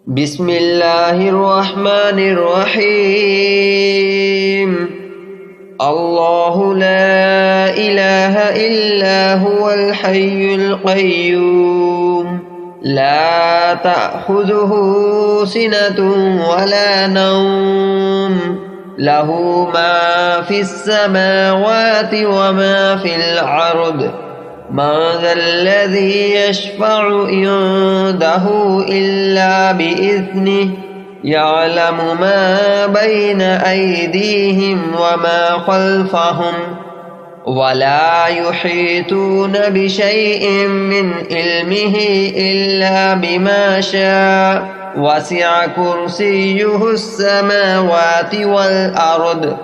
بسم الله الرحمن الرحيم. الله لا إله إلا هو الحي القيوم لا تأخذه سنة ولا نوم له ما في السماوات وما في الأرض من ذا الذي يشفع عنده إلا بإذنه يعلم ما بين أيديهم وما خلفهم ولا يحيطون بشيء من علمه إلا بما شاء وسع كرسيه السماوات والأرض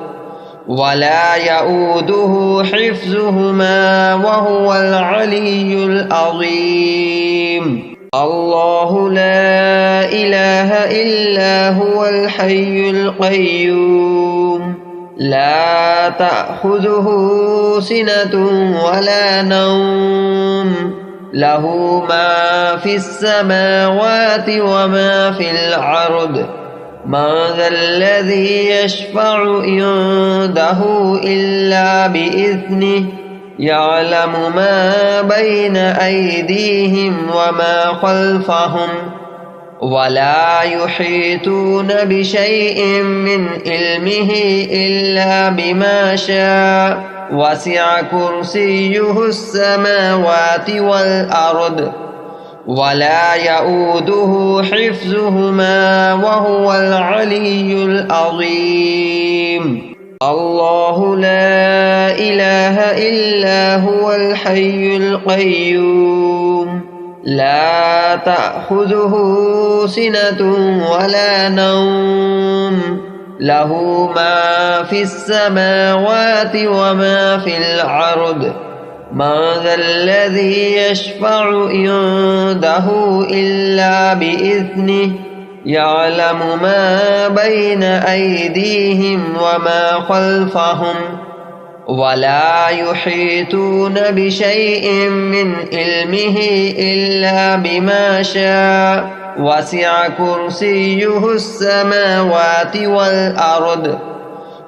ولا يؤوده حفظهما وهو العلي العظيم. الله لا إله إلا هو الحي القيوم لا تأخذه سنة ولا نوم له ما في السماوات وما في الأرض من ذا الذي يشفع عنده إلا بإذنه يعلم ما بين أيديهم وما خلفهم ولا يحيطون بشيء من علمه إلا بما شاء وسع كرسيه السماوات والأرض ولا يؤوده حفظهما وهو العلي العظيم. الله لا إله إلا هو الحي القيوم لا تأخذه سنة ولا نوم له ما في السماوات وما في الأرض من ذا الذي يشفع عنده إلا بإذنه يعلم ما بين أيديهم وما خلفهم ولا يحيطون بشيء من علمه إلا بما شاء وسع كرسيه السماوات والأرض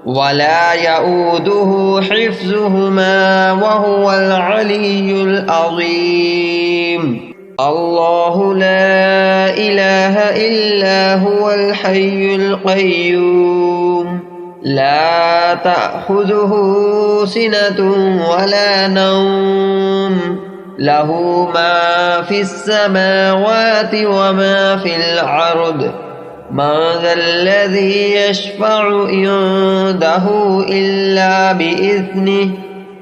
ولا يؤوده حفظهما وهو العلي العظيم. الله لا إله إلا هو الحي القيوم لا تأخذه سنة ولا نوم له ما في السماوات وما في الأرض من ذا الذي يشفع عنده إلا بإذنه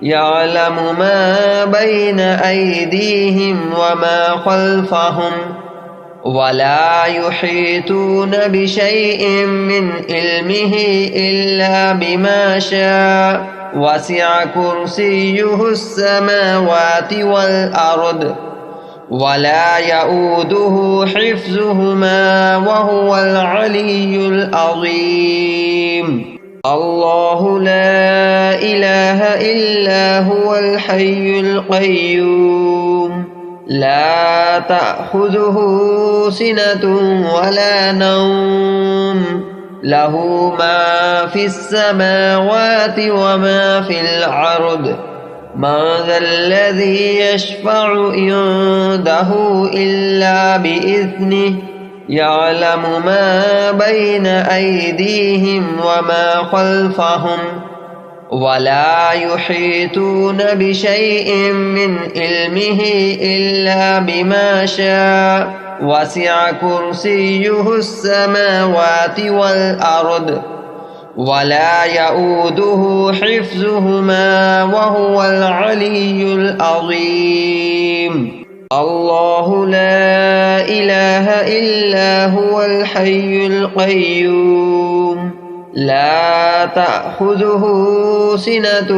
يعلم ما بين أيديهم وما خلفهم ولا يحيطون بشيء من علمه إلا بما شاء وسع كرسيه السماوات والأرض ولا يؤوده حفظهما وهو العلي العظيم. الله لا إله إلا هو الحي القيوم لا تأخذه سنة ولا نوم له ما في السماوات وما في الأرض من ذا الذي يشفع عنده إلا بإذنه يعلم ما بين أيديهم وما خلفهم ولا يحيطون بشيء من علمه إلا بما شاء وسع كرسيه السماوات والأرض ولا يؤوده حفظهما وهو العلي العظيم. الله لا إله إلا هو الحي القيوم لا تأخذه سنة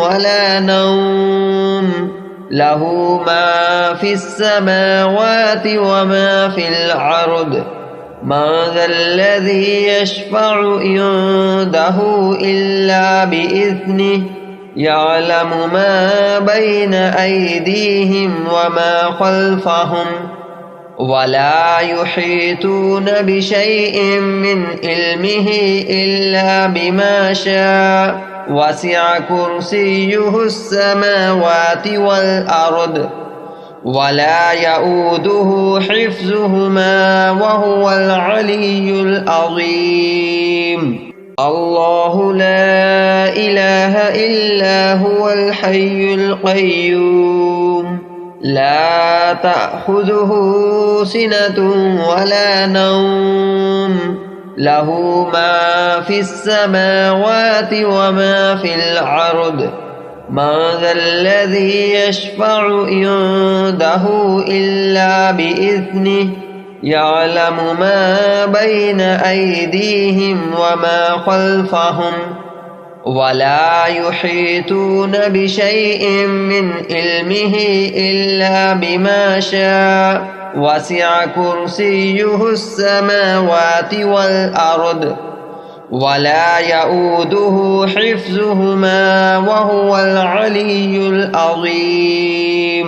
ولا نوم له ما في السماوات وما في الأرض من ذا الذي يشفع عنده إلا بإذنه يعلم ما بين أيديهم وما خلفهم ولا يحيطون بشيء من علمه إلا بما شاء وسع كرسيه السماوات والأرض ولا يؤوده حفظهما وهو العلي العظيم الله لا إله إلا هو الحي القيوم لا تأخذه سنة ولا نوم له ما في السماوات وما في الأرض من ذا الذي يشفع عنده إلا بإذنه يعلم ما بين أيديهم وما خلفهم ولا يحيطون بشيء من علمه إلا بما شاء وسع كرسيه السماوات والأرض ولا يؤوده حفظهما وهو العلي العظيم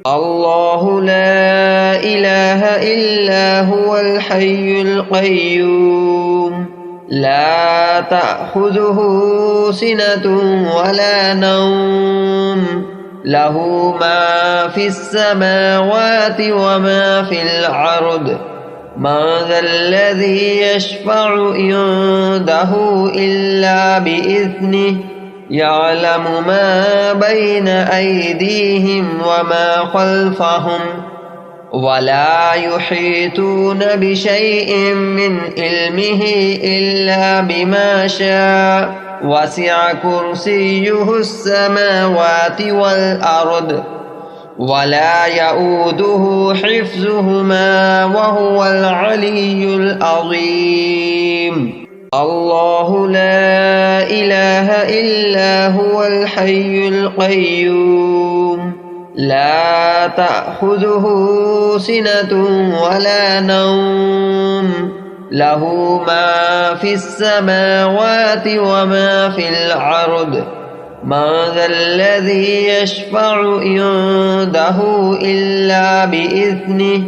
الله لا إله إلا هو الحي القيوم لا تأخذه سنة ولا نوم له ما في السماوات وما في الأرض من ذا الذي يشفع عنده إلا بإذنه يعلم ما بين أيديهم وما خلفهم ولا يحيطون بشيء من علمه إلا بما شاء وسع كرسيه السماوات والأرض ولا يؤوده حفظهما وهو العلي العظيم الله لا إله إلا هو الحي القيوم لا تأخذه سنة ولا نوم له ما في السماوات وما في الأرض من ذا الذي يشفع عنده إلا بإذنه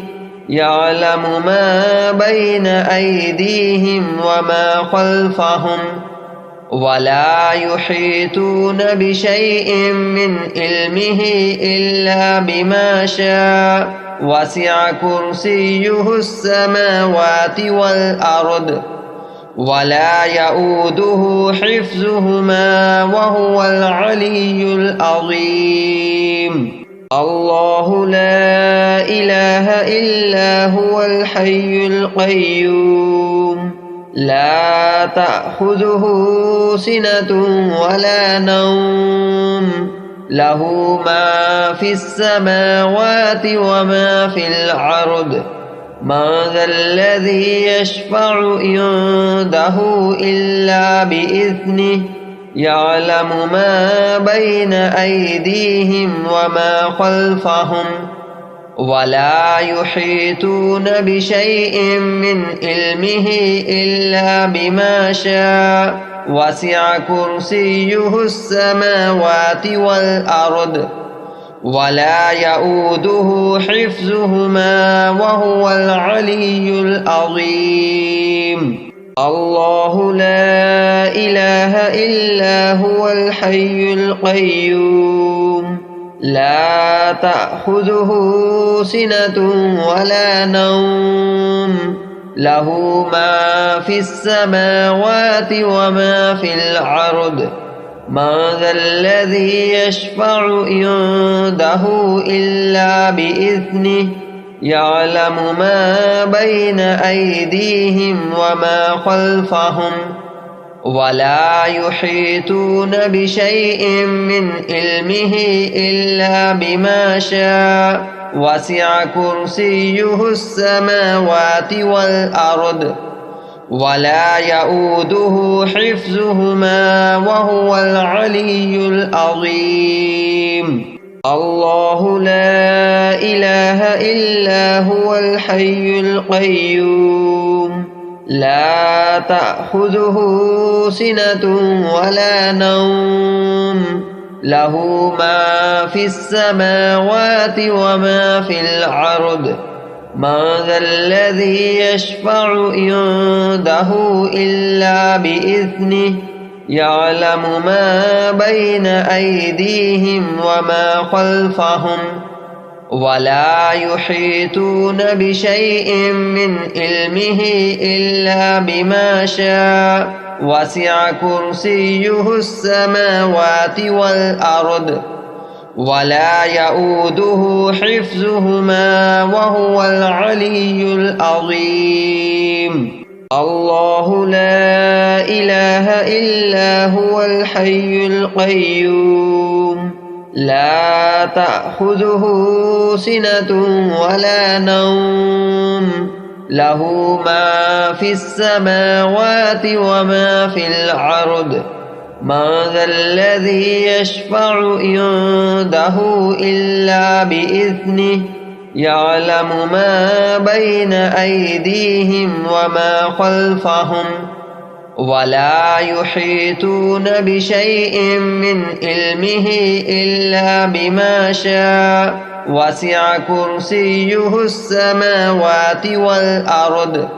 يعلم ما بين أيديهم وما خلفهم ولا يحيطون بشيء من علمه إلا بما شاء وسع كرسيه السماوات والأرض ولا يؤوده حفظهما وهو العلي العظيم الله لا إله إلا هو الحي القيوم لا تأخذه سنة ولا نوم له ما في السماوات وما في الأرض من ذا الذي يشفع عنده إلا بإذنه يعلم ما بين أيديهم وما خلفهم ولا يحيطون بشيء من علمه إلا بما شاء وسع كرسيه السماوات والأرض ولا يؤوده حفظهما وهو العلي العظيم الله لا إله إلا هو الحي القيوم لا تأخذه سنة ولا نوم له ما في السماوات وما في الأرض من ذا الذي يشفع عنده إلا بإذنه يعلم ما بين أيديهم وما خلفهم ولا يحيطون بشيء من علمه إلا بما شاء وسع كرسيه السماوات والأرض ولا يؤوده حفظهما وهو العلي العظيم الله لا إله إلا هو الحي القيوم لا تأخذه سنة ولا نوم له ما في السماوات وما في الأرض من ذا الذي يشفع عنده إلا بإذنه يعلم ما بين أيديهم وما خلفهم ولا يحيطون بشيء من علمه إلا بما شاء وسع كرسيه السماوات والأرض ولا يؤوده حفظهما وهو العلي العظيم. الله لا إله إلا هو الحي القيوم لا تأخذه سنة ولا نوم له ما في السماوات وما في الأرض من ذا الذي يشفع عنده إلا بإذنه يعلم ما بين أيديهم وما خلفهم ولا يحيطون بشيء من علمه إلا بما شاء وسع كرسيه السماوات والأرض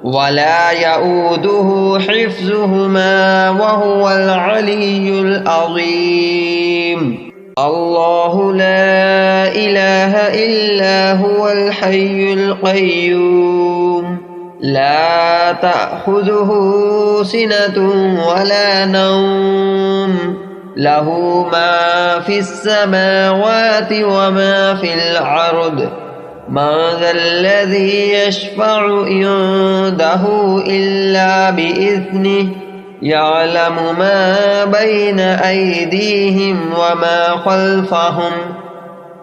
ولا يؤوده حفظهما وهو العلي العظيم. الله لا إله إلا هو الحي القيوم لا تأخذه سنة ولا نوم له ما في السماوات وما في الأرض من ذا الذي يشفع عنده إلا بإذنه يعلم ما بين أيديهم وما خلفهم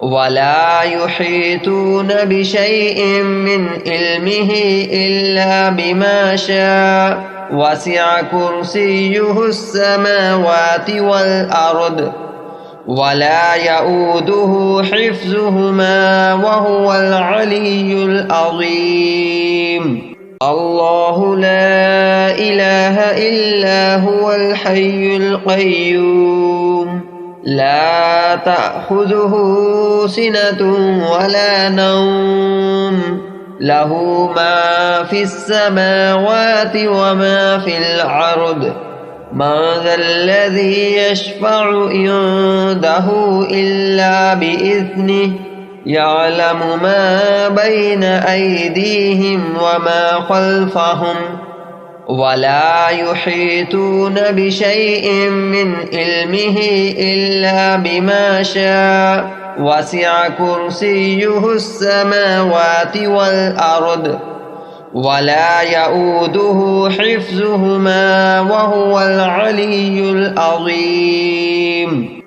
ولا يحيطون بشيء من علمه إلا بما شاء وسع كرسيه السماوات والأرض ولا يؤوده حفظهما وهو العلي العظيم. الله لا إله إلا هو الحي القيوم لا تأخذه سنة ولا نوم له ما في السماوات وما في الأرض من ذا الذي يشفع عنده إلا بإذنه يعلم ما بين أيديهم وما خلفهم ولا يحيطون بشيء من علمه إلا بما شاء وسع كرسيه السماوات والأرض ولا يؤوده حفظهما وهو العلي العظيم.